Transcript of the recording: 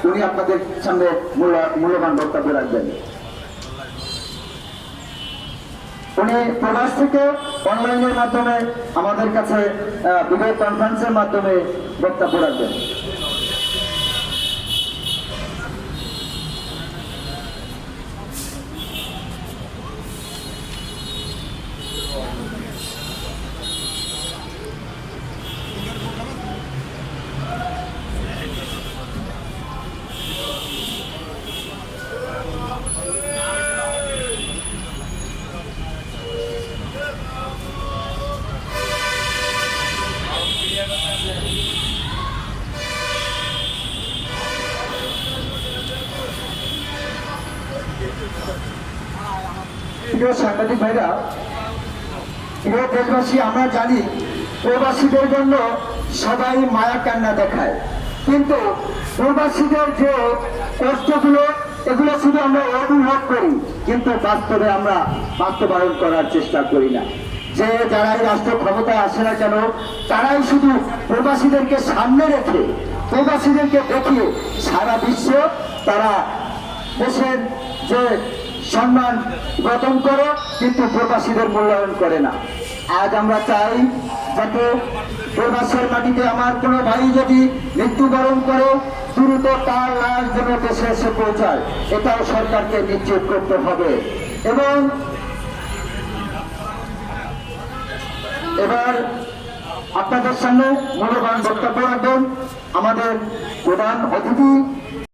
উনি আপনাদের সামনে মূল্যবান বক্তব্য রাখবেন। উনি প্রবাস থেকে অনলাইনের মাধ্যমে আমাদের কাছে ভিডিও কনফারেন্সের মাধ্যমে বক্তব্য রাখবেন। প্রিয় সাংবাদিক ভাইরা, প্রিয় দেশবাসী, আমরা জানি প্রবাসীদের জন্য সবাই মায়া কান্না দেখায়, কিন্তু প্রবাসীদের যে কষ্টগুলো এগুলো শুধু আমরা অনুভব করি, কিন্তু বাস্তবে আমরা বাস্তবায়ন করার চেষ্টা করি না। যে যারাই রাষ্ট্র ক্ষমতায় আসে না কেন, তারাই শুধু প্রবাসীদেরকে সামনে রেখে, প্রবাসীদেরকে দেখিয়ে সারা বিশ্ব তারা দেশের যে সম্মান গঠন করে, কিন্তু প্রবাসীদের মূল্যায়ন করে না। আজ আমরা চাই যাতে প্রবাসের মাটিতে আমার কোনো ভাই যদি মৃত্যুবরণ করে, দ্রুত তার লাশ যেন দেশে এসে পৌঁছায়, এটাও সরকারকে নিশ্চিত করতে হবে। এবং এবার আপনাদের সামনে মূল্যবান বক্তব্য রাখবেন আমাদের প্রধান অতিথি